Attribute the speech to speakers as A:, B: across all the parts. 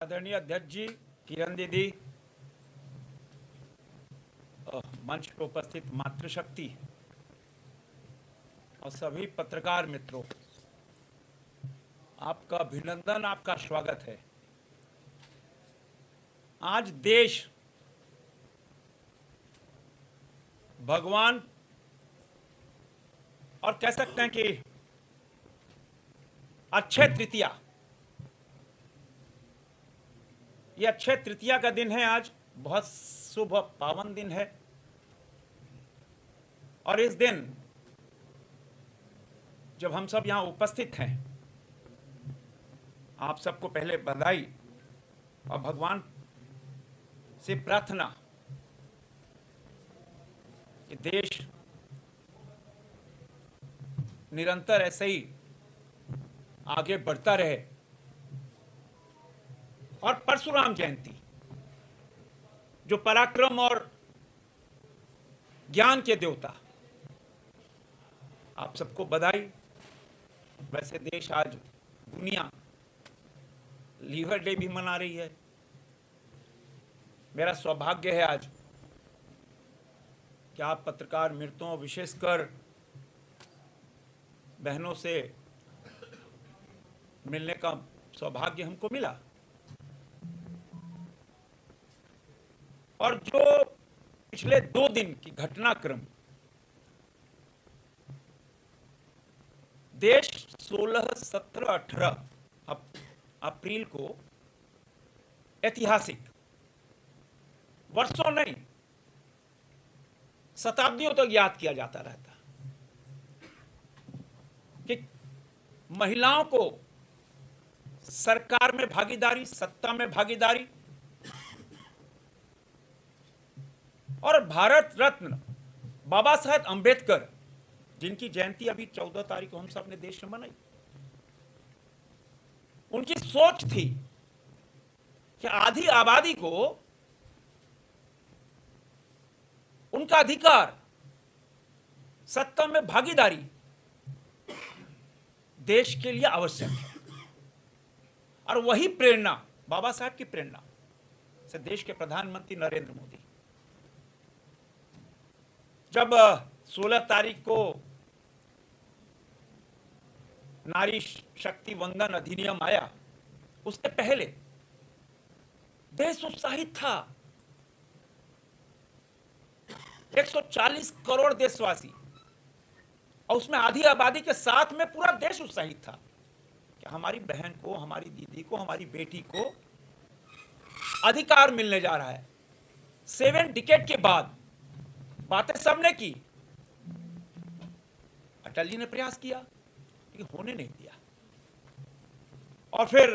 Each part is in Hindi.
A: आदरणीय अध्यक्ष जी, किरण दीदी, मंच पर उपस्थित मातृशक्ति और सभी पत्रकार मित्रों, आपका अभिनंदन, आपका स्वागत है। आज देश भगवान और कह सकते हैं कि अक्षय तृतीया, ये अक्षय तृतीया का दिन है। आज बहुत शुभ पावन दिन है और इस दिन जब हम सब यहाँ उपस्थित हैं, आप सबको पहले बधाई और भगवान से प्रार्थना कि देश निरंतर ऐसे ही आगे बढ़ता रहे और परशुराम जयंती, जो पराक्रम और ज्ञान के देवता, आप सबको बधाई। वैसे देश आज, दुनिया लीवर डे भी मना रही है। मेरा सौभाग्य है आज कि आप पत्रकार मित्रों, विशेषकर बहनों से मिलने का सौभाग्य हमको मिला। और जो पिछले 2 दिन की घटनाक्रम, देश 16, 17, 18 अप्रैल को ऐतिहासिक, वर्षों नहीं शताब्दियों तक याद किया जाता रहता कि महिलाओं को सरकार में भागीदारी, सत्ता में भागीदारी और भारत रत्न बाबा साहेब अंबेडकर, जिनकी जयंती अभी 14 तारीख को हम सब ने देश में मनाई, उनकी सोच थी कि आधी आबादी को उनका अधिकार, सत्ता में भागीदारी देश के लिए आवश्यक है। और वही प्रेरणा, बाबा साहेब की प्रेरणा से देश के प्रधानमंत्री नरेंद्र मोदी जब 16 तारीख को नारी शक्ति वंदन अधिनियम आया, उससे पहले देश उत्साहित था। 140 करोड़ देशवासी और उसमें आधी आबादी के साथ में पूरा देश उत्साहित था कि हमारी बहन को, हमारी दीदी को, हमारी बेटी को अधिकार मिलने जा रहा है। 7 डिकेड के बाद बातें सबने की, अटल जी ने प्रयास किया लेकिन होने नहीं दिया। और फिर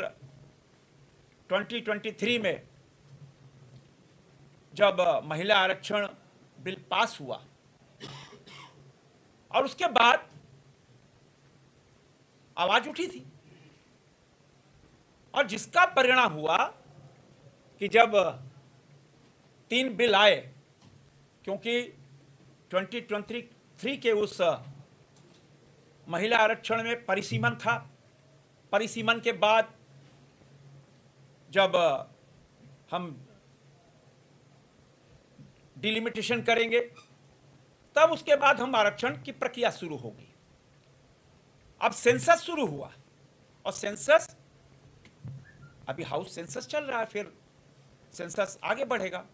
A: 2023 में जब महिला आरक्षण बिल पास हुआ और उसके बाद आवाज उठी थी, और जिसका परिणाम हुआ कि जब 3 बिल आए, क्योंकि 2023 के उस महिला आरक्षण में परिसीमन था। परिसीमन के बाद जब हम डिलिमिटेशन करेंगे, तब उसके बाद हम आरक्षण की प्रक्रिया शुरू होगी। अब सेंसस शुरू हुआ और सेंसस, अभी हाउस सेंसस चल रहा है, फिर सेंसस आगे बढ़ेगा।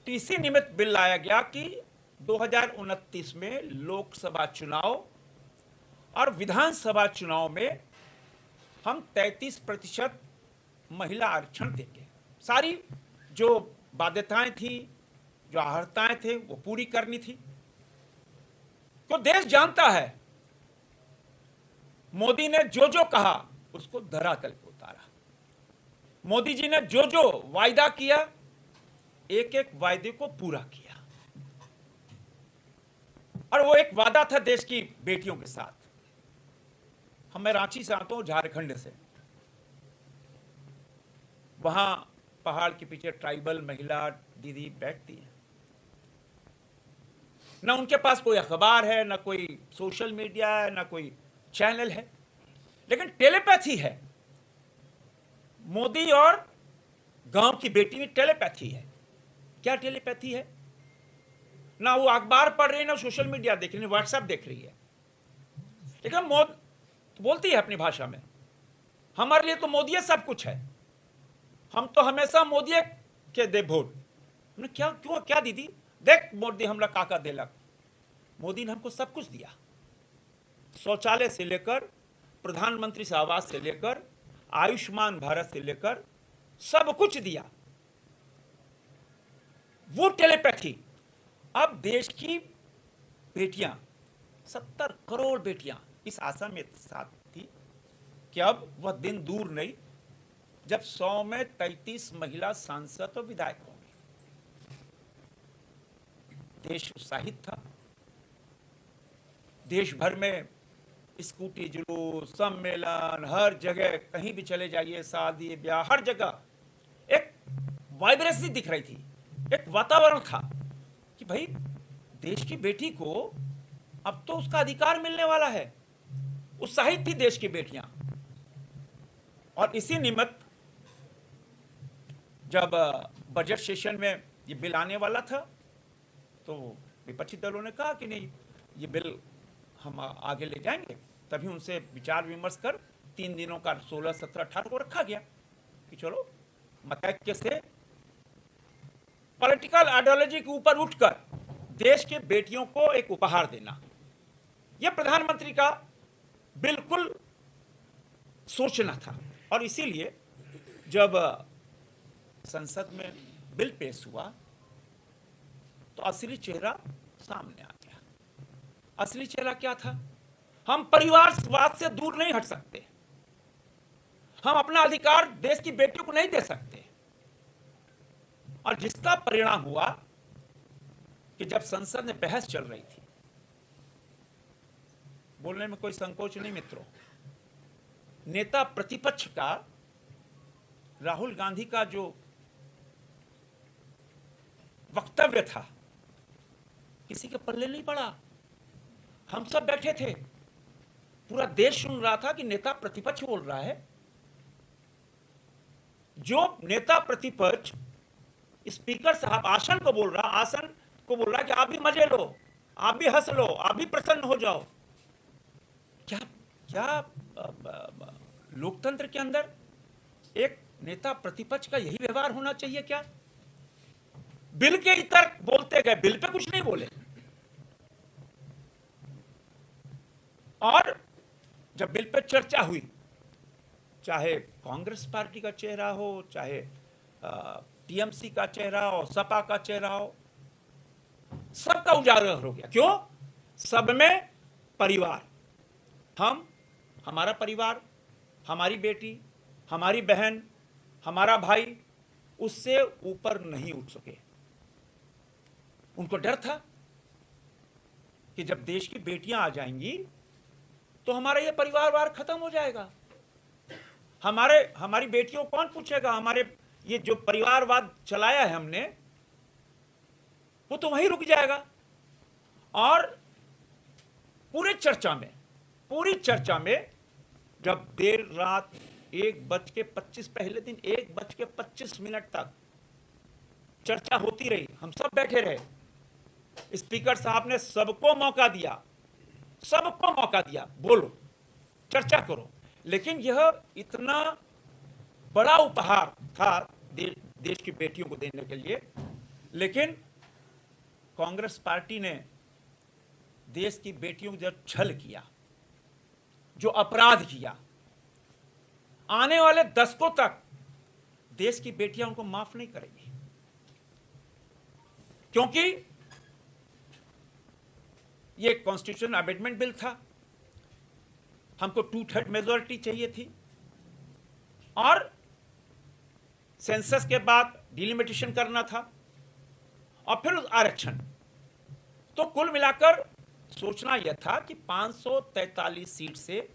A: तो इसी निमित्त बिल लाया गया कि 2029 में लोकसभा चुनाव और विधानसभा चुनाव में हम 33% महिला आरक्षण देंगे। सारी जो बाध्यताएं थी, जो आहर्ताएं थे, वो पूरी करनी थी। तो देश जानता है, मोदी ने जो जो कहा उसको धरातल पर उतारा। मोदी जी ने जो जो वायदा किया, एक एक वायदे को पूरा किया। और वो एक वादा था देश की बेटियों के साथ। मैं रांची से आता हूं, झारखंड से। वहां पहाड़ के पीछे ट्राइबल महिला दीदी बैठती हैं, ना उनके पास कोई अखबार है, ना कोई सोशल मीडिया है, ना कोई चैनल है, लेकिन टेलीपैथी है। मोदी और गांव की बेटी में टेलीपैथी है। क्या टेलीपैथी है? ना वो अखबार पढ़ रही है, ना सोशल मीडिया देख रही है, व्हाट्सएप देख रही है। लेकिन मोदी तो बोलती है अपनी भाषा में, हमारे लिए तो मोदी सब कुछ है, हम तो हमेशा मोदी के दे वोट। हमने क्या क्यों क्या दीदी, देख मोदी हमरा काका देलक। मोदी ने हमको सब कुछ दिया, शौचालय से लेकर प्रधानमंत्री से आवास से लेकर आयुष्मान भारत से लेकर सब कुछ दिया। वो टेलीपैथी। अब देश की बेटियां 70 करोड़ बेटियां इस आशा में साथ थी कि अब वह दिन दूर नहीं जब 100 में 33 महिला सांसद और विधायक होंगे। देश उत्साहित था। देश भर में स्कूटी जुलूस, सम्मेलन, हर जगह कहीं भी चले जाइए, शादी ब्याह, हर जगह एक वाइब्रेंसी दिख रही थी, एक वातावरण था कि भाई देश की बेटी को अब तो उसका अधिकार मिलने वाला है। उत्साहित थी देश की बेटियां। और इसी निमित्त जब बजट सेशन में ये बिल आने वाला था तो विपक्षी दलों ने कहा कि नहीं, ये बिल हम आगे ले जाएंगे। तभी उनसे विचार विमर्श कर 3 दिनों का 16, 17, 18 को रखा गया कि चलो मतैक्य से पॉलिटिकल आइडियोलॉजी के ऊपर उठकर देश के बेटियों को एक उपहार देना, यह प्रधानमंत्री का बिल्कुल सोचना था। और इसीलिए जब संसद में बिल पेश हुआ तो असली चेहरा सामने आ गया। असली चेहरा क्या था? हम परिवारवाद से दूर नहीं हट सकते, हम अपना अधिकार देश की बेटियों को नहीं दे सकते। और जिसका परिणाम हुआ कि जब संसद में बहस चल रही थी, बोलने में कोई संकोच नहीं मित्रों, नेता प्रतिपक्ष का राहुल गांधी का जो वक्तव्य था किसी के पल्ले नहीं पड़ा। हम सब बैठे थे, पूरा देश सुन रहा था कि नेता प्रतिपक्ष बोल रहा है। जो नेता प्रतिपक्ष स्पीकर साहब आसन को बोल रहा कि आप भी मजे लो, आप भी हंस लो, आप भी प्रसन्न हो जाओ। क्या क्या लोकतंत्र के अंदर एक नेता प्रतिपक्ष का यही व्यवहार होना चाहिए क्या? बिल के तर्क बोलते गए, बिल पे कुछ नहीं बोले। और जब बिल पे चर्चा हुई, चाहे कांग्रेस पार्टी का चेहरा हो, चाहे टीएमसी का चेहरा हो, सपा का चेहरा हो, सबका उजागर हो गया। क्यों? सब में परिवार, हमारा परिवार, हमारी बेटी, हमारी बहन, हमारा भाई, उससे ऊपर नहीं उठ सके। उनको डर था कि जब देश की बेटियां आ जाएंगी तो हमारा ये परिवारवाद खत्म हो जाएगा। हमारी बेटियों को कौन पूछेगा? हमारे ये जो परिवारवाद चलाया है हमने, वो तो वहीं रुक जाएगा। और पूरी चर्चा में जब देर रात 1:25 पहले दिन 1:25 तक चर्चा होती रही, हम सब बैठे रहे। स्पीकर साहब ने सबको मौका दिया, बोलो, चर्चा करो। लेकिन यह इतना बड़ा उपहार था देश की बेटियों को देने के लिए, लेकिन कांग्रेस पार्टी ने देश की बेटियों को जब छल किया, जो अपराध किया, आने वाले दशकों तक देश की बेटियां उनको माफ नहीं करेंगी। क्योंकि ये कॉन्स्टिट्यूशन अमेंडमेंट बिल था, हमको 2/3 मेजॉरिटी चाहिए थी, और सेंसस के बाद डिलिमिटेशन करना था, और फिर आरक्षण। तो कुल मिलाकर सोचना यह था कि 543 सीट से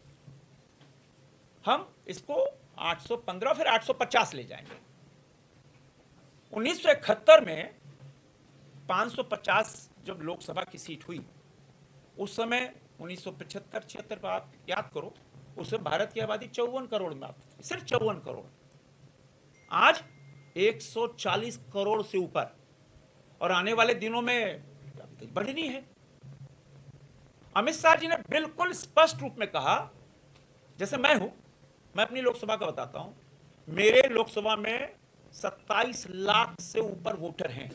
A: हम इसको 815 फिर 850 ले जाएंगे। 1971 में 550 जब लोकसभा की सीट हुई, उस समय 1975-76 पर आप याद करो, उस समय भारत की आबादी 54 करोड़ में आती थी, सिर्फ 54 करोड़। आज 140 करोड़ से ऊपर, और आने वाले दिनों में बढ़नी है। अमित शाह जी ने बिल्कुल स्पष्ट रूप में कहा, जैसे मैं हूं, मैं अपनी लोकसभा का बताता हूं, मेरे लोकसभा में 27 लाख से ऊपर वोटर हैं।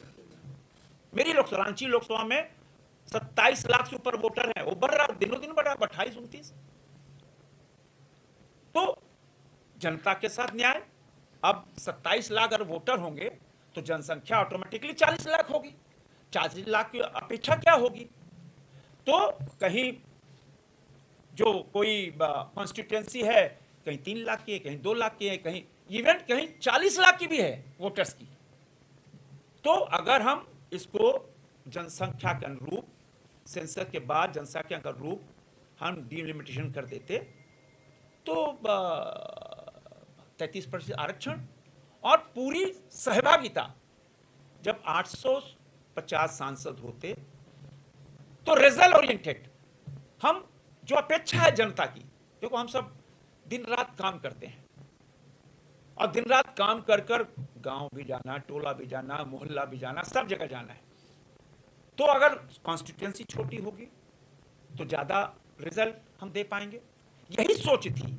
A: मेरी लोकसभा, रांची लोकसभा में 27 लाख से ऊपर वोटर हैं। वो बढ़ रहा, दिनों दिन बढ़ रहा, 28-29। तो जनता के साथ न्याय। अब 27 लाख अगर वोटर होंगे तो जनसंख्या ऑटोमेटिकली 40 लाख होगी। 40 लाख की अपेक्षा क्या होगी? तो कहीं जो कोई कॉन्स्टिट्यूएंसी है, कहीं 3 लाख की है, कहीं 2 लाख की है, कहीं इवेंट कहीं 40 लाख की भी है वोटर्स की। तो अगर हम इसको जनसंख्या के अनुरूप, सेंसस के बाद जनसंख्या के अनुरूप हम डिलिमिटेशन कर देते तो 33% आरक्षण और पूरी सहभागिता। जब 850 सांसद होते तो रिजल्ट ओरिएंटेड, हम जो अपेक्षा है जनता की, देखो हम सब दिन रात काम करते हैं और दिन रात काम कर कर गांव भी जाना, टोला भी जाना, मोहल्ला भी जाना, सब जगह जाना है। तो अगर कॉन्स्टिट्यूएंसी छोटी होगी तो ज्यादा रिजल्ट हम दे पाएंगे, यही सोच थी।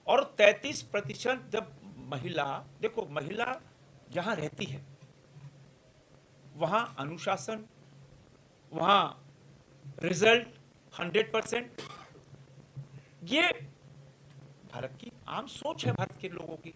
A: और 33% जब महिला, देखो महिला जहां रहती है वहां अनुशासन, वहां रिजल्ट 100%, ये भारत की आम सोच है, भारत के लोगों की।